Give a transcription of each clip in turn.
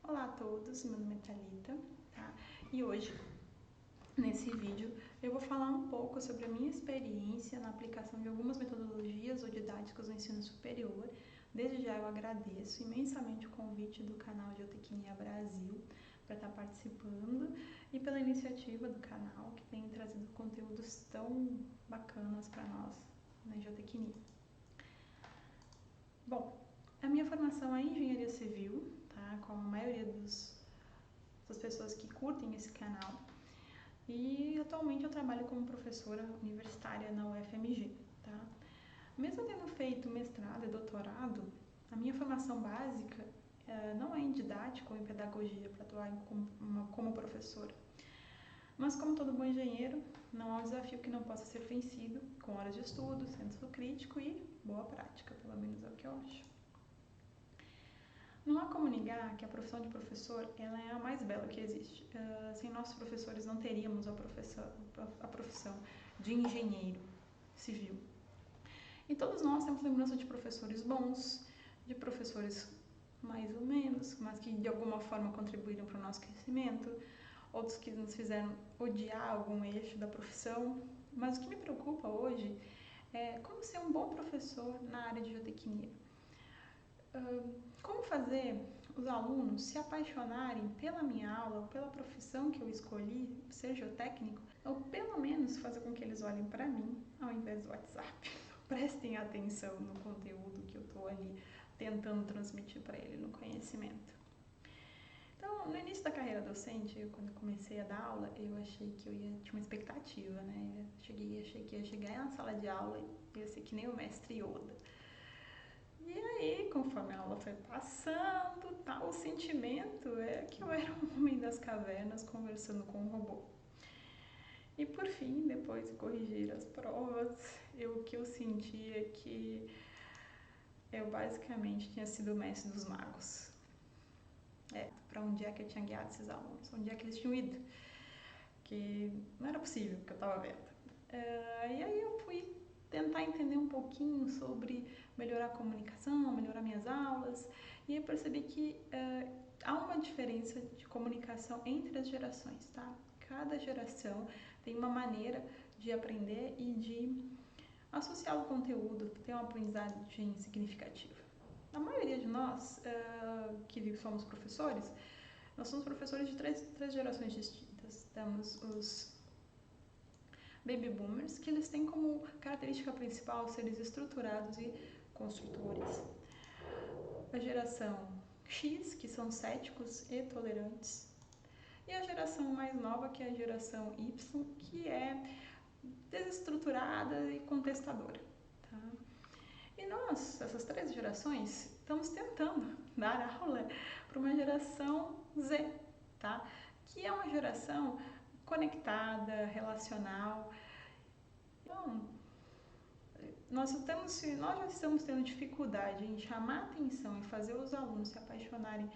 Olá a todos, meu nome é Thalita, tá? E hoje, nesse vídeo, eu vou falar um pouco sobre a minha experiência na aplicação de algumas metodologias ou didáticas do ensino superior. Desde já eu agradeço imensamente o convite do canal Geotecnia Brasil para estar participando e pela iniciativa do canal que tem trazido conteúdos tão bacanas para nós na geotecnia. Bom, a minha formação é em engenharia civil, tá? Como a maioria das pessoas que curtem esse canal. E atualmente eu trabalho como professora universitária na UFMG, tá? Mesmo tendo feito mestrado e doutorado, a minha formação básica não é em didática ou em pedagogia para atuar como professora. Mas como todo bom engenheiro, não há um desafio que não possa ser vencido com horas de estudo, senso crítico e boa prática, pelo menos é o que eu acho. Não há como negar que a profissão de professor ela é a mais bela que existe. Sem nossos professores não teríamos a profissão de engenheiro civil. E todos nós temos lembrança de professores bons, de professores mais ou menos, mas que de alguma forma contribuíram para o nosso crescimento, outros que nos fizeram odiar algum eixo da profissão. Mas o que me preocupa hoje é como ser um bom professor na área de geotecnia. Como fazer os alunos se apaixonarem pela minha aula, ou pela profissão que eu escolhi, ser geotécnico, ou pelo menos fazer com que eles olhem para mim ao invés do WhatsApp. Prestem atenção no conteúdo que eu estou ali tentando transmitir para ele, no conhecimento. Então, no início da carreira docente, quando eu comecei a dar aula, eu achei que tinha uma expectativa, né? Achei que ia chegar na sala de aula e ia ser que nem o mestre Yoda. E aí, conforme a aula foi passando, o sentimento é que eu era um homem das cavernas conversando com um robô. E por fim, depois de corrigir as provas, o que eu sentia é que eu basicamente tinha sido o mestre dos magos. Para onde é que eu tinha guiado esses alunos, onde é que eles tinham ido, que não era possível que eu estava vendo. E aí eu fui tentar entender um pouquinho sobre melhorar a comunicação, melhorar minhas aulas, e eu percebi que há uma diferença de comunicação entre as gerações, tá? Cada geração tem uma maneira de aprender e de associar o conteúdo, ter uma aprendizagem significativa. A maioria de nós que somos professores, nós somos professores de três gerações distintas. Temos os baby boomers, que eles têm como característica principal seres estruturados e construtores. A geração X, que são céticos e tolerantes. E a geração mais nova, que é a geração Y, que é desestruturada e contestadora. Tá? E nós, essas três gerações, estamos tentando dar aula para uma geração Z, tá? Que é uma geração conectada, relacional. Então, nós já estamos tendo dificuldade em chamar atenção e fazer os alunos se apaixonarem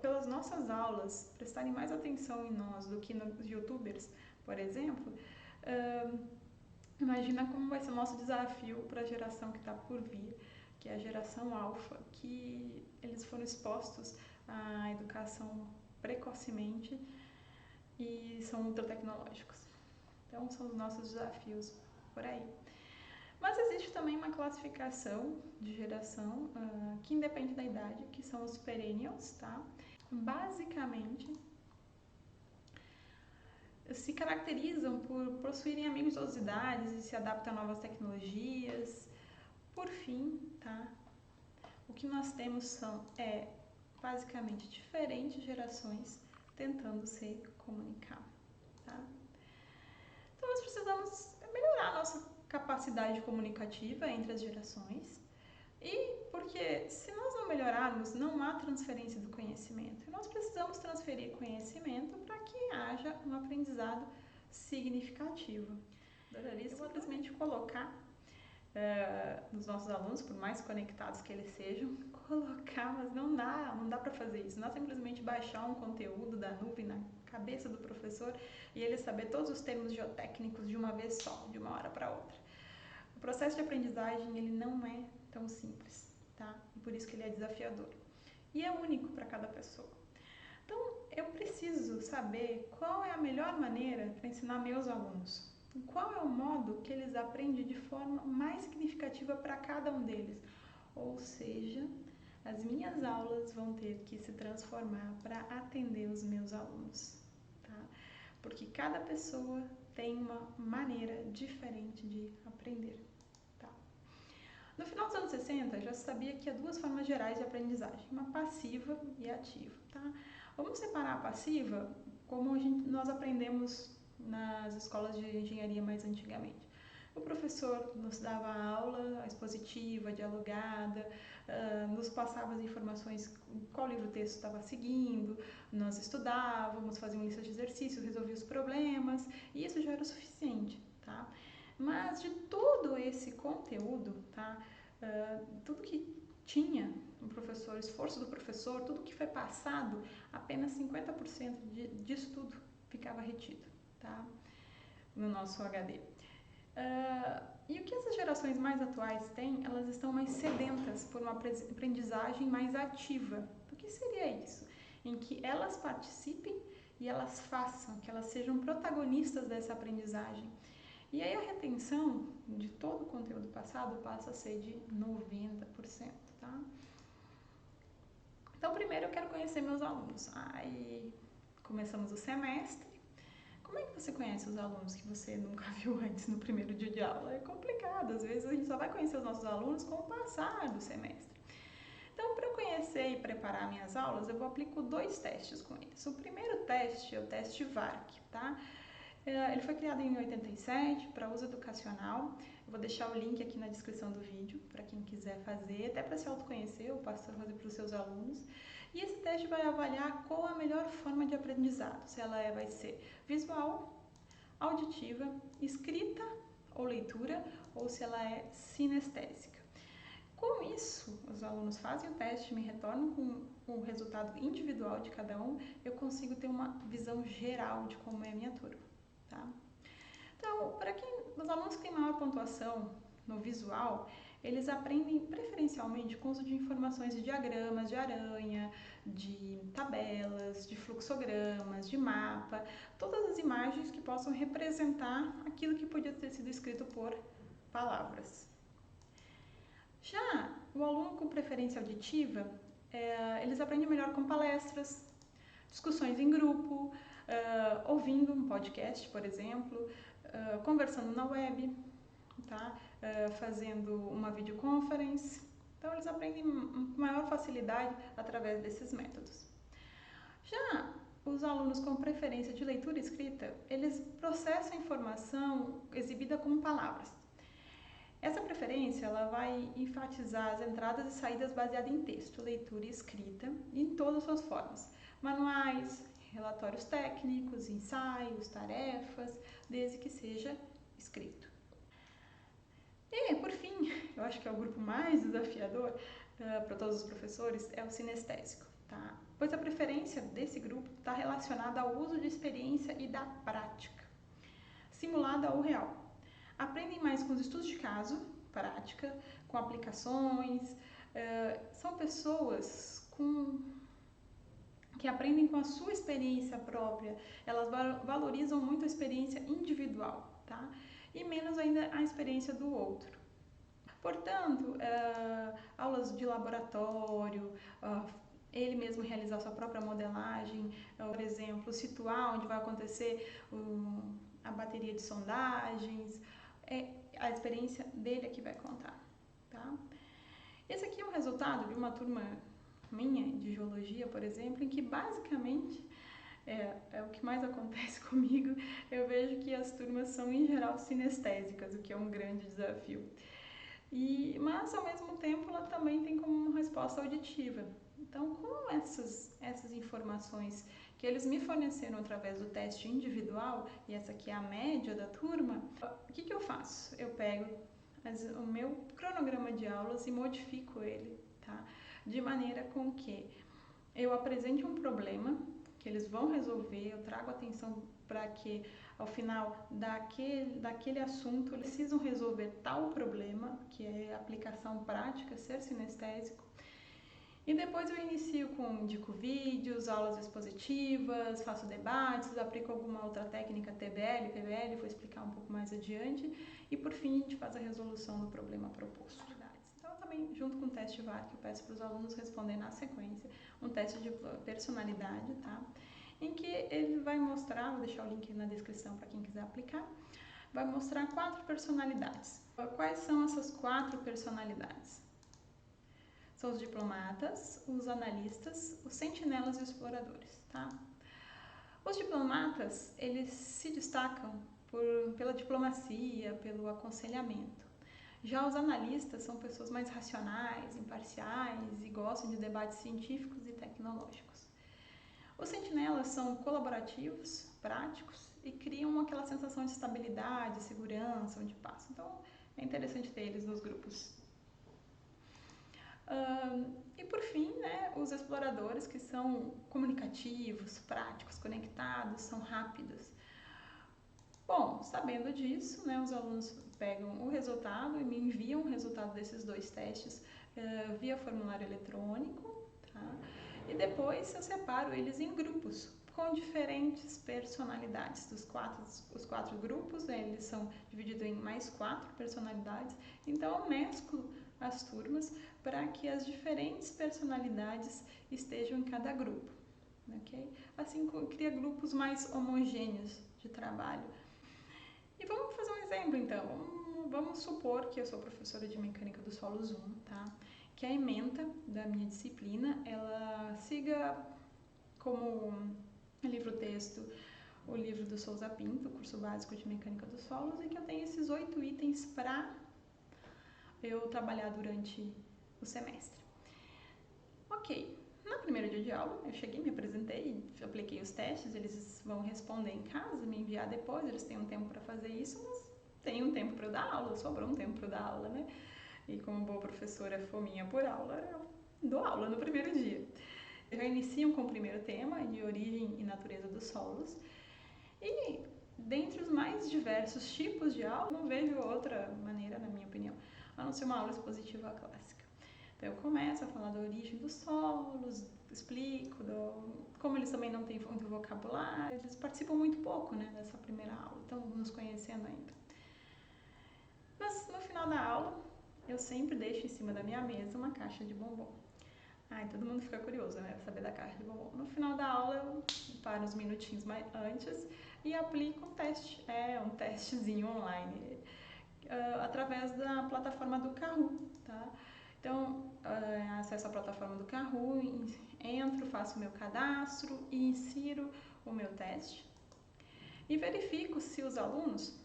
pelas nossas aulas, prestarem mais atenção em nós do que nos youtubers, por exemplo, imagina como vai ser o nosso desafio para a geração que está por vir, que é a geração alfa, que eles foram expostos à educação precocemente e são ultra tecnológicos. Então são os nossos desafios por aí. Mas existe também uma classificação de geração que independe da idade, que são os perennials, tá? Basicamente, se caracterizam por possuírem a mesmas idades e se adaptam a novas tecnologias. Por fim, tá? O que nós temos basicamente diferentes gerações tentando se comunicar, tá? Então nós precisamos melhorar a nossa capacidade comunicativa entre as gerações, porque se nós não melhorarmos, não há transferência do conhecimento. E nós precisamos transferir conhecimento para que haja um aprendizado significativo. Adoraria simplesmente colocar nos nossos alunos, por mais conectados que eles sejam, mas não dá para fazer isso. Não é simplesmente baixar um conteúdo da nuvem na cabeça do professor e ele saber todos os termos geotécnicos de uma vez só, de uma hora para outra. O processo de aprendizagem ele não é tão simples, tá? E por isso que ele é desafiador. E é único para cada pessoa. Eu preciso saber qual é a melhor maneira para ensinar meus alunos. Qual é o modo que eles aprendem de forma mais significativa para cada um deles. Ou seja, as minhas aulas vão ter que se transformar para atender os meus alunos, tá? Porque cada pessoa tem uma maneira diferente de aprender, tá? No final dos anos 60, já se sabia que há duas formas gerais de aprendizagem, uma passiva e ativa, tá? Vamos separar a passiva como nós aprendemos nas escolas de engenharia mais antigamente. O professor nos dava aula expositiva, dialogada, nos passava as informações, qual livro o texto estava seguindo, nós estudávamos, fazíamos lista de exercícios, resolvíamos os problemas, e isso já era o suficiente, tá? Mas de todo esse conteúdo, tá? Tudo que tinha o professor, o esforço do professor, tudo que foi passado, apenas 50% disso tudo ficava retido, tá? No nosso HD. E o que essas gerações mais atuais têm, elas estão mais sedentas por uma aprendizagem mais ativa. O que seria isso? Em que elas participem e elas façam, que elas sejam protagonistas dessa aprendizagem. E aí a retenção de todo o conteúdo passado passa a ser de 90%, tá? Então, primeiro eu quero conhecer meus alunos. Aí começamos o semestre. Como é que você conhece os alunos que você nunca viu antes no primeiro dia de aula? É complicado, às vezes a gente só vai conhecer os nossos alunos com o passar do semestre. Então, para eu conhecer e preparar minhas aulas, eu aplico 2 testes com eles. O primeiro teste é o teste VARC, tá? Ele foi criado em 87 para uso educacional. Eu vou deixar o link aqui na descrição do vídeo para quem quiser fazer, até para se autoconhecer, eu passo a fazer para os seus alunos. E esse teste vai avaliar qual a melhor forma de aprendizado, se ela vai ser visual, auditiva, escrita ou leitura, ou se ela é sinestésica. Com isso, os alunos fazem o teste, me retornam com o resultado individual de cada um, eu consigo ter uma visão geral de como é a minha turma. Tá? Então, para os alunos que têm maior pontuação no visual, eles aprendem preferencialmente com o uso de informações de diagramas de aranha, de tabelas, de fluxogramas, de mapa, todas as imagens que possam representar aquilo que podia ter sido escrito por palavras. Já o aluno com preferência auditiva, eles aprendem melhor com palestras, discussões em grupo, ouvindo um podcast, por exemplo, conversando na web, tá? Fazendo uma videoconference. Então, eles aprendem com maior facilidade através desses métodos. Já os alunos com preferência de leitura e escrita, eles processam a informação exibida como palavras. Essa preferência ela vai enfatizar as entradas e saídas baseadas em texto, leitura e escrita, em todas as suas formas. Manuais, relatórios técnicos, ensaios, tarefas, desde que seja escrito. E, por fim, eu acho que é o grupo mais desafiador para todos os professores, é o sinestésico, tá? Pois a preferência desse grupo está relacionada ao uso de experiência e da prática, simulada ao real. Aprendem mais com os estudos de caso, prática, com aplicações, são pessoas que aprendem com a sua experiência própria, elas valorizam muito a experiência individual, tá? E menos ainda a experiência do outro. Portanto, aulas de laboratório, ele mesmo realizar sua própria modelagem, por exemplo, situar onde vai acontecer a bateria de sondagens, a experiência dele é que vai contar, tá? Esse aqui é um resultado de uma turma minha de geologia, por exemplo, em que basicamente é o que mais acontece comigo. Eu vejo que as turmas são em geral sinestésicas, o que é um grande desafio. Mas ao mesmo tempo ela também tem como uma resposta auditiva. Então, com essas informações que eles me forneceram através do teste individual, e essa aqui é a média da turma, o que eu faço? Eu pego o meu cronograma de aulas e modifico ele, tá? De maneira com que eu apresente um problema que eles vão resolver, eu trago atenção para que ao final daquele assunto eles precisam resolver tal problema, que é a aplicação prática, ser sinestésico, E depois eu indico vídeos, aulas expositivas, faço debates, aplico alguma outra técnica TBL, PBL, vou explicar um pouco mais adiante. E por fim, a gente faz a resolução do problema proposto. Então, também, junto com o teste VAR, que eu peço para os alunos responder na sequência, um teste de personalidade, tá? Em que ele vai mostrar, vou deixar o link na descrição para quem quiser aplicar, vai mostrar 4 personalidades. Quais são essas 4 personalidades? São os diplomatas, os analistas, os sentinelas e os exploradores, tá? Os diplomatas, eles se destacam pela diplomacia, pelo aconselhamento. Já os analistas são pessoas mais racionais, imparciais e gostam de debates científicos e tecnológicos. Os sentinelas são colaborativos, práticos e criam aquela sensação de estabilidade, segurança, onde passam. Então, é interessante ter eles nos grupos. E por fim, né, os exploradores, que são comunicativos, práticos, conectados, são rápidos. Bom, sabendo disso, né, os alunos pegam o resultado e me enviam o resultado desses 2 testes via formulário eletrônico, tá? E depois eu separo eles em grupos com diferentes personalidades. Os 4 grupos, né, eles são divididos em mais 4 personalidades, então eu mesclo as turmas para que as diferentes personalidades estejam em cada grupo, ok? Assim cria grupos mais homogêneos de trabalho. E vamos fazer um exemplo então. Vamos supor que eu sou professora de Mecânica dos Solos 1, tá? Que a ementa da minha disciplina, ela siga como livro-texto o livro do Souza Pinto, curso básico de Mecânica dos Solos, e que eu tenho esses 8 itens para eu trabalhar durante o semestre. Ok, no primeiro dia de aula, eu cheguei, me apresentei, apliquei os testes, eles vão responder em casa, me enviar depois, eles têm um tempo para fazer isso, mas tem um tempo para eu dar aula, sobrou um tempo para eu dar aula, né? E como boa professora fominha por aula, eu dou aula no primeiro dia. Já iniciam com o primeiro tema, de origem e natureza dos solos, e dentre os mais diversos tipos de aula, não vejo outra maneira, na minha opinião, a não ser uma aula expositiva clássica. Então eu começo a falar da origem dos solos, explico como eles também não têm muito vocabulário, eles participam muito pouco, né, dessa primeira aula, estão nos conhecendo ainda. Mas no final da aula, eu sempre deixo em cima da minha mesa uma caixa de bombom. Ai, todo mundo fica curioso, né, saber da caixa de bombom. No final da aula, eu paro uns minutinhos antes e aplico um teste, um testezinho online, através da plataforma do Kahoot, tá? Então, acesso à plataforma do Kahoot, entro, faço o meu cadastro e insiro o meu teste e verifico se os alunos,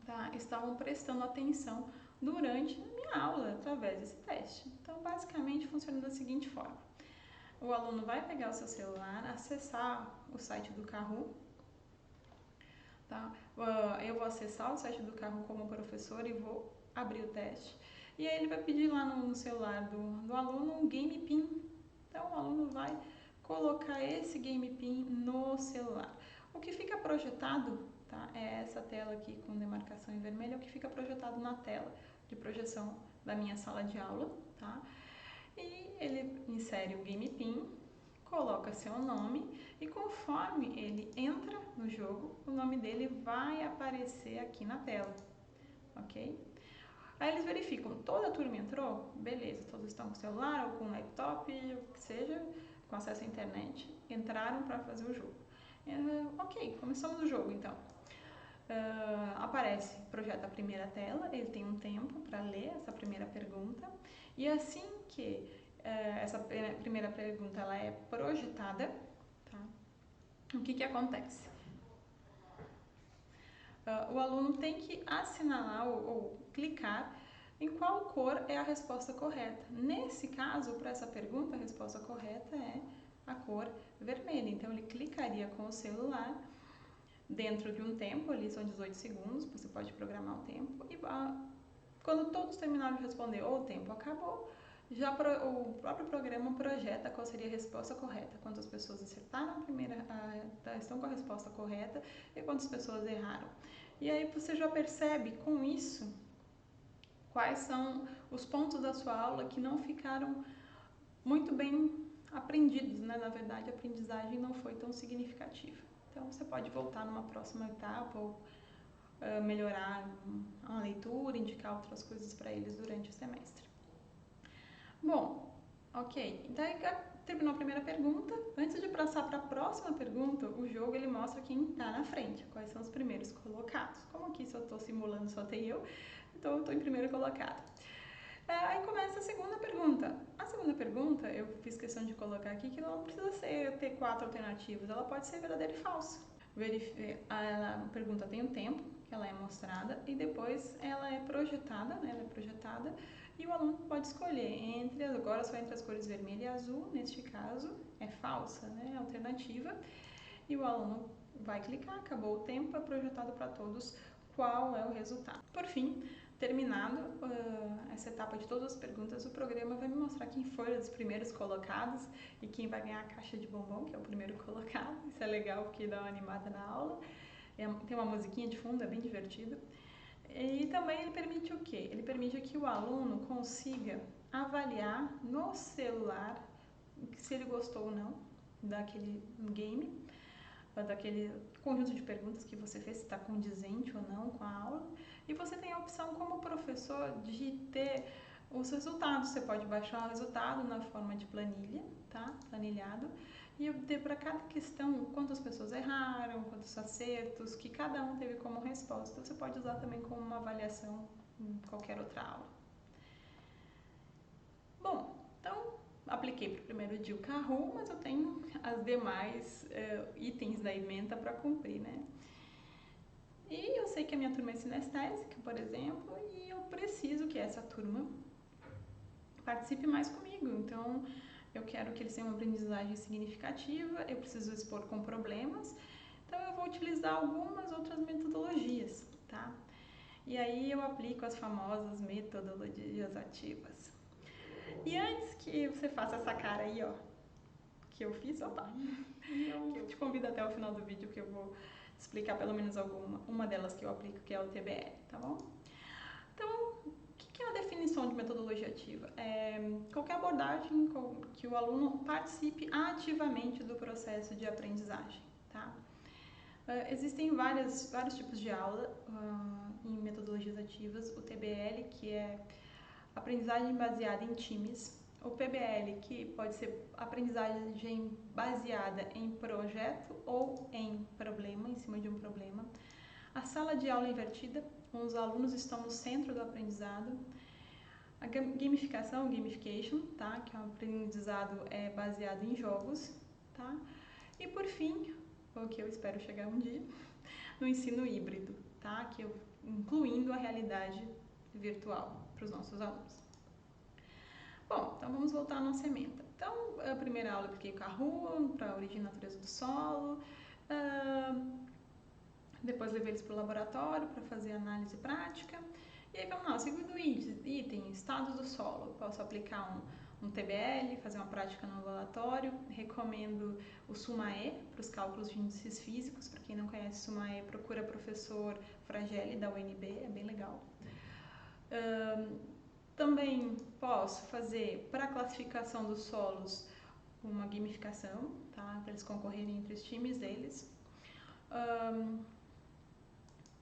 tá, estavam prestando atenção durante a minha aula através desse teste. Então, basicamente, funciona da seguinte forma. O aluno vai pegar o seu celular, acessar o site do Kahoot, tá? Eu vou acessar o site do Kahoot como professor e vou abrir o teste. E aí ele vai pedir lá no celular do aluno um game pin. Então o aluno vai colocar esse game pin no celular. O que fica projetado, tá, é essa tela aqui com demarcação em vermelho, é o que fica projetado na tela de projeção da minha sala de aula, tá? E ele insere o game pin, coloca seu nome e conforme ele entra no jogo, o nome dele vai aparecer aqui na tela, ok? Aí eles verificam, toda a turma entrou? Beleza, todos estão com celular ou com laptop, o que seja, com acesso à internet, entraram para fazer o jogo. Ok, começamos o jogo então. Projeta a primeira tela, ele tem um tempo para ler essa primeira pergunta, e assim que essa primeira pergunta ela é projetada, tá? O que acontece? O aluno tem que assinalar ou clicar em qual cor é a resposta correta. Nesse caso, para essa pergunta, a resposta correta é a cor vermelha. Então, ele clicaria com o celular dentro de um tempo, ali são 18 segundos, você pode programar o tempo, e quando todos terminaram de responder ou o tempo acabou, já o próprio programa projeta qual seria a resposta correta, quantas pessoas acertaram a primeira, estão com a resposta correta e quantas pessoas erraram. E aí você já percebe com isso quais são os pontos da sua aula que não ficaram muito bem aprendidos, né? Na verdade, a aprendizagem não foi tão significativa. Então, você pode voltar numa próxima etapa ou melhorar a leitura, indicar outras coisas para eles durante o semestre. Bom, ok. Então, terminou a primeira pergunta. Antes de passar para a próxima pergunta, o jogo ele mostra quem está na frente, quais são os primeiros colocados. Como aqui só estou simulando, só tem eu, então eu estou em primeiro colocado. Aí começa a segunda pergunta. A segunda pergunta, eu fiz questão de colocar aqui que não precisa ter 4 alternativas, ela pode ser verdadeira e falsa. A pergunta tem um tempo, que ela é mostrada, e depois ela é projetada, né? Ela é projetada, e o aluno pode escolher agora só entre as cores vermelha e azul, neste caso é falsa, né? Alternativa, e o aluno vai clicar, acabou o tempo, é projetado para todos qual é o resultado. Por fim, terminado essa etapa de todas as perguntas, o programa vai me mostrar quem foram os primeiros colocados e quem vai ganhar a caixa de bombom, que é o primeiro colocado. Isso é legal porque dá uma animada na aula. Tem uma musiquinha de fundo, é bem divertido. E também ele permite o quê? Ele permite que o aluno consiga avaliar no celular se ele gostou ou não daquele game, daquele conjunto de perguntas que você fez, se está condizente ou não com a aula. E você tem a opção como professor de ter os resultados. Você pode baixar o resultado na forma de planilha, tá? Planilhado, e ter para cada questão quantas pessoas erraram, quantos acertos, que cada um teve como resposta. Você pode usar também como uma avaliação em qualquer outra aula. Bom, então apliquei para o primeiro dia o Kahoot, mas eu tenho as demais itens da ementa para cumprir, né? E eu sei que a minha turma é sinestésica, por exemplo, e eu preciso que essa turma participe mais comigo. Então, eu quero que eles tenham uma aprendizagem significativa, eu preciso expor com problemas, então eu vou utilizar algumas outras metodologias, tá? E aí eu aplico as famosas metodologias ativas. E antes que você faça essa cara aí, ó, que eu fiz, opa, eu te convido até o final do vídeo que eu vou explicar pelo menos uma delas que eu aplico, que é o TBL, tá bom? Então, o que é a definição de metodologia ativa? Qualquer abordagem que o aluno participe ativamente do processo de aprendizagem, tá? Existem vários tipos de aula em metodologias ativas. O TBL, que é aprendizagem baseada em times. O PBL, que pode ser aprendizagem baseada em projeto ou em problema, em cima de um problema. A sala de aula invertida, onde os alunos estão no centro do aprendizado. A gamificação, gamification, tá? Que é um aprendizado baseado em jogos, tá? E por fim, o que eu espero chegar um dia, no ensino híbrido, tá? Que incluindo a realidade virtual para os nossos alunos. Bom, então vamos voltar à nossa ementa. Então, a primeira aula eu apliquei o Kahoot para a origem e natureza do solo. Depois levei eles para o laboratório para fazer análise prática. E aí vamos lá, o segundo item, estados do solo. Eu posso aplicar um TBL, fazer uma prática no laboratório. Recomendo o SUMAE para os cálculos de índices físicos. Para quem não conhece SUMAE, procura professor Fragelli da UNB, é bem legal. Também posso fazer para a classificação dos solos uma gamificação, tá? Para eles concorrerem entre os times deles. O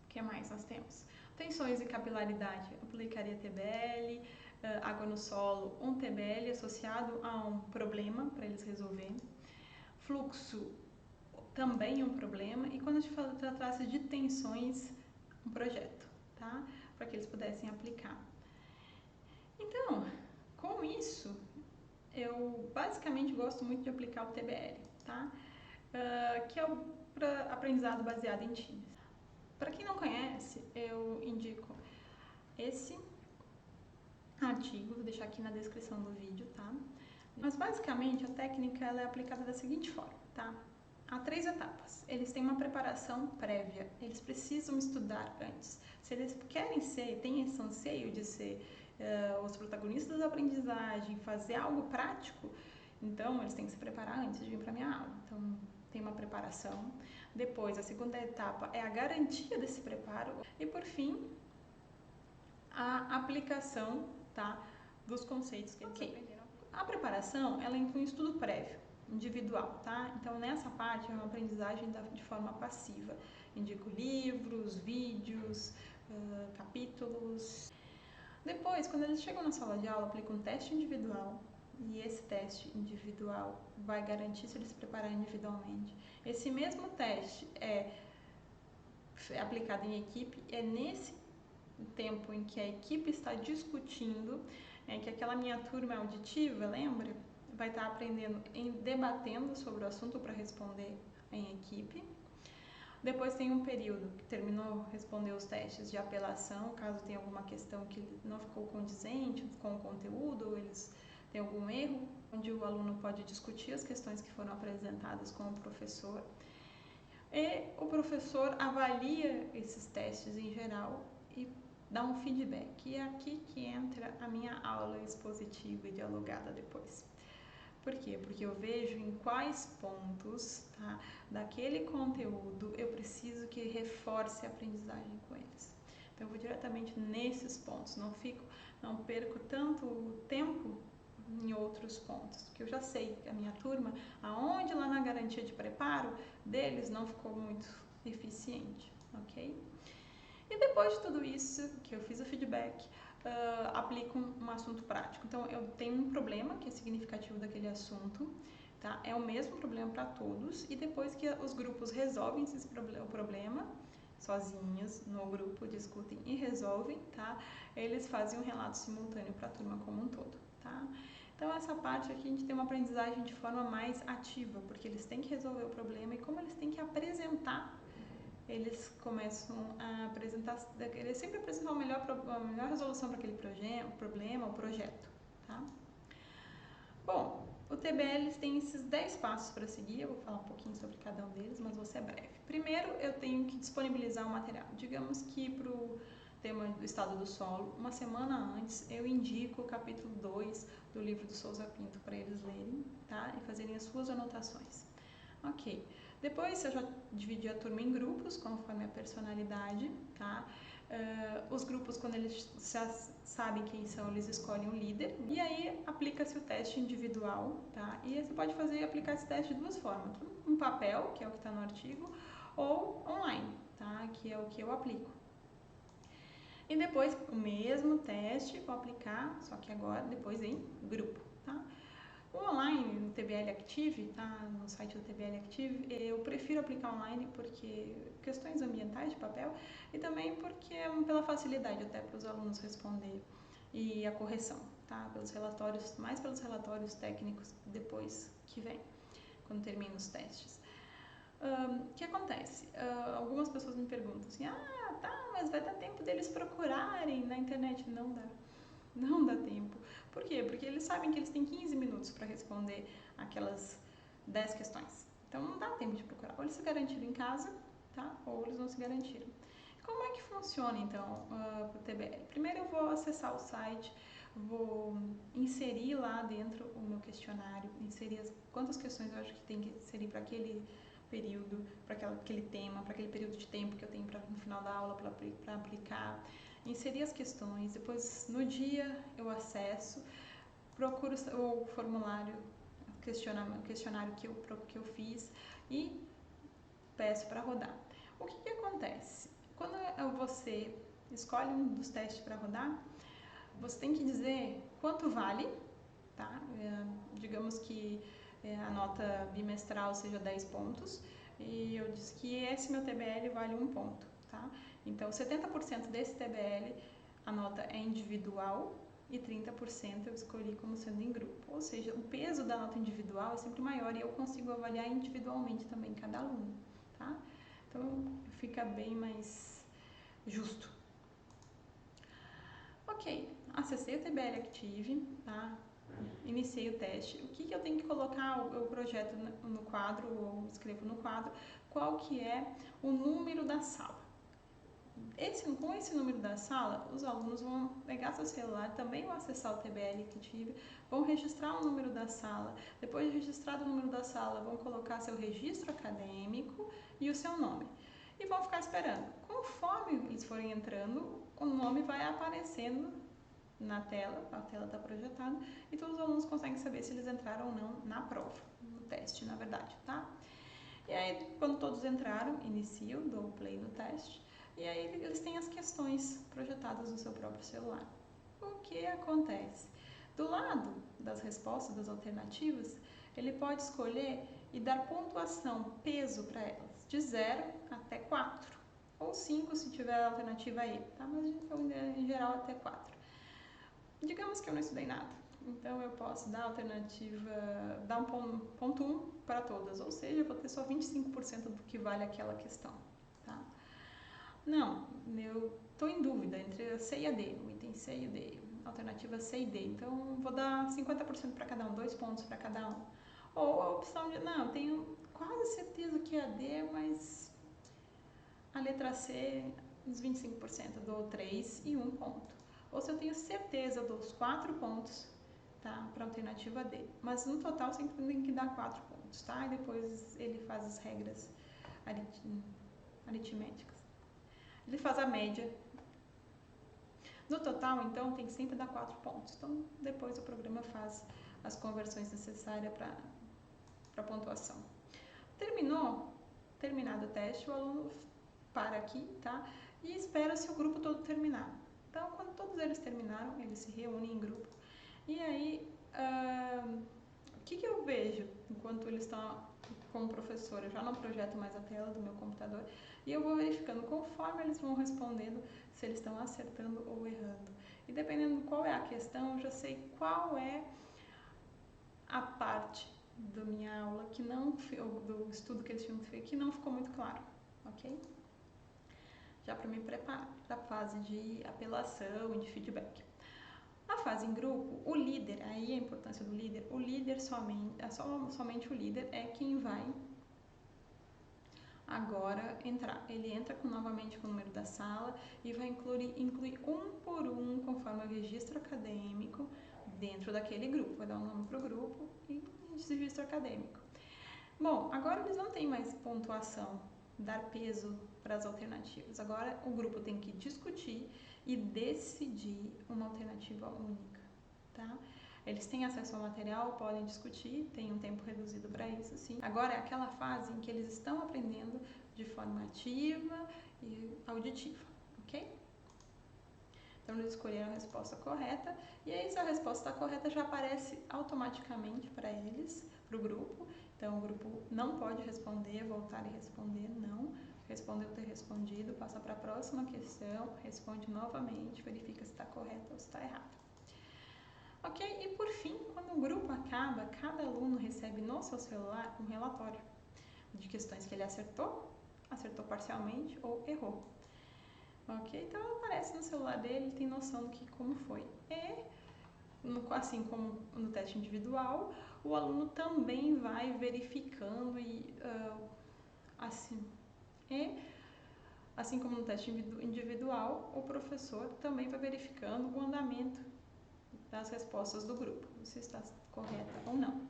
que mais nós temos? Tensões e capilaridade, aplicaria TBL, água no solo, um TBL associado a um problema para eles resolverem. Fluxo, também um problema. E quando a gente tratasse de tensões, um projeto, tá? Para que eles pudessem aplicar. Então, com isso, eu basicamente gosto muito de aplicar o TBL, tá? Que é o aprendizado baseado em times. Para quem não conhece, eu indico esse artigo, vou deixar aqui na descrição do vídeo, tá? Mas basicamente a técnica ela é aplicada da seguinte forma, tá? Há 3 etapas. Eles têm uma preparação prévia, eles precisam estudar antes. Se eles querem têm esse anseio de ser os protagonistas da aprendizagem, fazer algo prático, então eles têm que se preparar antes de vir para a minha aula. Então, tem uma preparação. Depois, a segunda etapa é a garantia desse preparo. E, por fim, a aplicação, tá, dos conceitos que eles aprenderam. A preparação, ela inclui um estudo prévio, individual, tá? Então, nessa parte é uma aprendizagem de forma passiva. Indico livros, vídeos, capítulos. Depois, quando eles chegam na sala de aula, aplico um teste individual. E esse teste individual vai garantir se eles se prepararem individualmente. Esse mesmo teste é aplicado em equipe, é nesse tempo em que a equipe está discutindo, que aquela minha turma auditiva, lembra? Vai estar aprendendo, debatendo sobre o assunto para responder em equipe. Depois tem um período que terminou, respondeu os testes de apelação, caso tenha alguma questão que não ficou condizente com o conteúdo, ou eles têm algum erro, onde o aluno pode discutir as questões que foram apresentadas com o professor. E o professor avalia esses testes em geral e dá um feedback. E é aqui que entra a minha aula expositiva e dialogada depois. Por quê? Porque eu vejo em quais pontos, tá, daquele conteúdo eu preciso que reforce a aprendizagem com eles. Então eu vou diretamente nesses pontos, não perco tanto tempo em outros pontos, porque eu já sei que a minha turma, aonde lá na garantia de preparo deles não ficou muito eficiente, ok? E depois de tudo isso, que eu fiz o feedback, aplico um assunto prático. Então, eu tenho um problema que é significativo daquele assunto, tá? É o mesmo problema para todos, e depois que os grupos resolvem o problema, sozinhos, no grupo, discutem e resolvem, tá? Eles fazem um relato simultâneo para a turma como um todo, tá? Então, essa parte aqui a gente tem uma aprendizagem de forma mais ativa, porque eles têm que resolver o problema e como eles têm que apresentar, eles começam a apresentar, eles sempre apresentam a melhor resolução para aquele problema, o projeto, tá? Bom, o TBL tem esses 10 passos para seguir, eu vou falar um pouquinho sobre cada um deles, mas vou ser breve. Primeiro, eu tenho que disponibilizar o material. Digamos que para o tema do estado do solo, uma semana antes, eu indico o capítulo 2 do livro do Souza Pinto para eles lerem, tá? E fazerem as suas anotações. Ok. Depois eu já dividi a turma em grupos, conforme a personalidade, tá? Os grupos, quando eles já sabem quem são, eles escolhem um líder. E aí aplica-se o teste individual, tá? E você pode aplicar esse teste de duas formas. Um papel, que é o que está no artigo, ou online, tá? Que é o que eu aplico. E depois o mesmo teste vou aplicar, só que agora depois em grupo, tá? O online, no TBL Active, tá? No site do TBL Active, eu prefiro aplicar online porque questões ambientais de papel e também porque pela facilidade até para os alunos responder e a correção, tá? Pelos relatórios, mais pelos relatórios técnicos depois que vem, quando termina os testes. O que acontece? Algumas pessoas me perguntam assim, mas vai dar tempo deles procurarem na internet? Não dá. Não dá tempo. Por quê? Porque eles sabem que eles têm 15 minutos para responder aquelas 10 questões. Então não dá tempo de procurar. Ou eles se garantiram em casa, tá? Ou eles não se garantiram. Como é que funciona então o TBL? Primeiro eu vou acessar o site, vou inserir lá dentro o meu questionário, inserir quantas questões eu acho que tem que inserir para aquele período, para aquele tema, para aquele período de tempo que eu tenho no final da aula para aplicar. Inserir as questões, depois no dia eu acesso, procuro o formulário, questionário que eu fiz e peço para rodar. O que acontece? Quando você escolhe um dos testes para rodar, você tem que dizer quanto vale, tá? Digamos que a nota bimestral seja 10 pontos e eu disse que esse meu TBL vale 1 ponto, tá? Então, 70% desse TBL, a nota é individual e 30% eu escolhi como sendo em grupo. Ou seja, o peso da nota individual é sempre maior e eu consigo avaliar individualmente também cada aluno, tá? Então, fica bem mais justo. Ok, acessei o TBL Active, tá? Iniciei o teste. O que eu tenho que colocar o projeto no quadro, ou escrevo no quadro, qual que é o número da sala. Com esse número da sala, os alunos vão pegar seu celular, também vão acessar o TBL Active, vão registrar o número da sala. Depois de registrado o número da sala, vão colocar seu registro acadêmico e o seu nome. E vão ficar esperando. Conforme eles forem entrando, o nome vai aparecendo na tela, a tela está projetada, e todos os alunos conseguem saber se eles entraram ou não na prova, no teste, na verdade, tá? E aí, quando todos entraram, inicio, dou o play no teste, e aí eles têm as questões projetadas no seu próprio celular. O que acontece? Do lado das respostas, das alternativas, ele pode escolher e dar pontuação, peso para elas, de 0 até 4, ou 5 se tiver a alternativa E, tá? Mas em geral até 4. Digamos que eu não estudei nada, então eu posso dar a alternativa, dar um ponto 1 para todas, ou seja, eu vou ter só 25% do que vale aquela questão, tá? Não, eu estou em dúvida entre a C e a D, o item C e o D, alternativa C e D, então vou dar 50% para cada um, 2 pontos para cada um. Ou a opção de, não, tenho quase certeza que é a D, mas a letra C, uns 25%, dou 3 e 1 ponto. Ou se eu tenho certeza, dou os 4 pontos, tá, para a alternativa D. Mas no total sempre tem que dar 4 pontos, tá? E depois ele faz as regras aritméticas. Ele faz a média. No total, então, tem que sempre dar 4 pontos. Então, depois o programa faz as conversões necessárias para a pontuação. Terminado o teste, o aluno para aqui, tá? E espera se o grupo todo terminar. Então, quando todos eles terminaram, eles se reúnem em grupo. E aí, o que eu vejo enquanto eles estão com o professor? Eu já não projeto mais a tela do meu computador e eu vou verificando conforme eles vão respondendo se eles estão acertando ou errando. E dependendo de qual é a questão, eu já sei qual é a parte da minha aula que não, do estudo que eles tinham feito, que não ficou muito claro, ok? Já para me preparar para a fase de apelação e de feedback. A fase em grupo, o líder, aí a importância do líder, o líder somente o líder é quem vai agora entrar. Ele entra novamente com o número da sala e vai incluir um por um, conforme o registro acadêmico, dentro daquele grupo. Vai dar um nome para o grupo e registro acadêmico. Bom, agora eles não têm mais pontuação, dar peso para as alternativas. Agora o grupo tem que discutir e decidir uma alternativa única, tá? Eles têm acesso ao material, podem discutir, tem um tempo reduzido para isso, sim. Agora é aquela fase em que eles estão aprendendo de forma ativa e auditiva, ok? Então eles escolheram a resposta correta e aí se a resposta está correta já aparece automaticamente para eles, para o grupo. Então o grupo não pode responder, voltar e responder, não. Respondeu, ter respondido, passa para a próxima questão, responde novamente, verifica se está correto ou se está errado. Ok? E por fim, quando o grupo acaba, cada aluno recebe no seu celular um relatório de questões que ele acertou parcialmente ou errou. Ok? Então aparece no celular dele, ele tem noção do que como foi. E, assim como no teste individual, o aluno também vai verificando assim como no teste individual, o professor também vai verificando o andamento das respostas do grupo, se está correta ou não.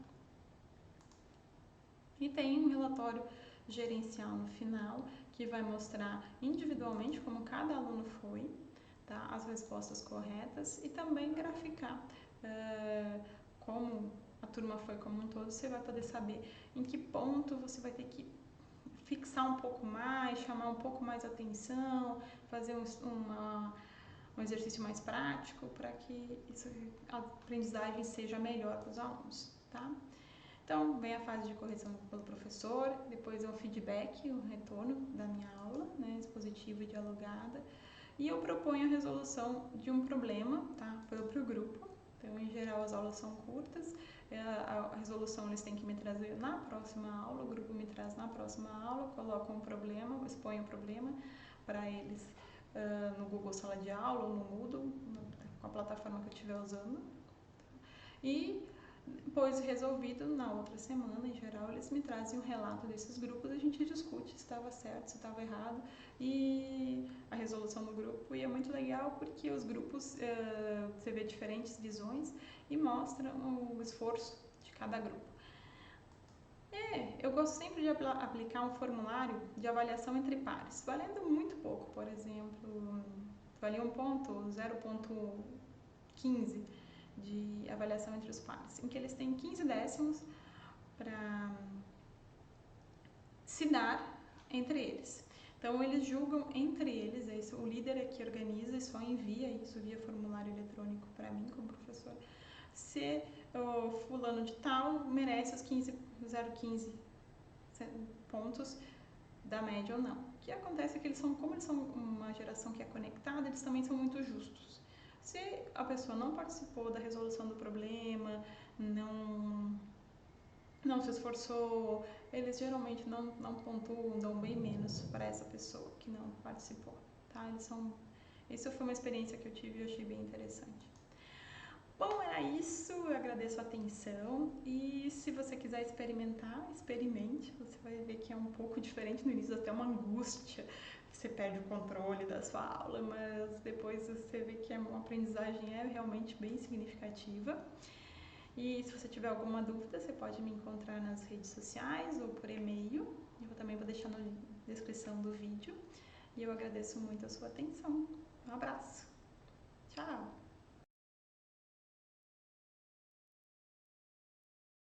E tem um relatório gerencial no final, que vai mostrar individualmente como cada aluno foi, tá? As respostas corretas e também graficar como a turma foi como um todo. Você vai poder saber em que ponto você vai ter que fixar um pouco mais, chamar um pouco mais a atenção, fazer um exercício mais prático para que a aprendizagem seja melhor para os alunos, tá? Então, vem a fase de correção pelo professor, depois é o feedback, o retorno da minha aula, né, expositiva e dialogada, e eu proponho a resolução de um problema, tá, para o grupo. Então, em geral, as aulas são curtas, a resolução eles têm que me trazer na próxima aula, o grupo me traz na próxima aula, coloca um problema, expõe o problema para eles no Google Sala de Aula ou no Moodle, com a plataforma que eu estiver usando. E depois resolvido, na outra semana, em geral, eles me trazem um relato desses grupos, a gente discute se estava certo, se estava errado, e a resolução do grupo. E é muito legal porque os grupos, você vê diferentes visões e mostram o esforço de cada grupo. Eu gosto sempre de aplicar um formulário de avaliação entre pares, valendo muito pouco, por exemplo, valia 1 ponto, 0,1 15 de avaliação entre os pares, em que eles têm 15 décimos para se dar entre eles. Então, eles julgam entre eles, o líder é que organiza e só envia isso via formulário eletrônico para mim, como professor, se o fulano de tal merece os 0,15 pontos da média ou não. O que acontece é que como eles são uma geração que é conectada, eles também são muito justos. Se a pessoa não participou da resolução do problema, não se esforçou, eles geralmente não pontuam, dão bem menos para essa pessoa que não participou, tá? Isso foi uma experiência que eu tive e eu achei bem interessante. Bom, era isso, eu agradeço a atenção e se você quiser experimentar, experimente, você vai ver que é um pouco diferente, no início até uma angústia, você perde o controle da sua aula, mas depois você vê que uma aprendizagem é realmente bem significativa. E se você tiver alguma dúvida, você pode me encontrar nas redes sociais ou por e-mail. Eu também vou deixar na descrição do vídeo. E eu agradeço muito a sua atenção. Um abraço. Tchau!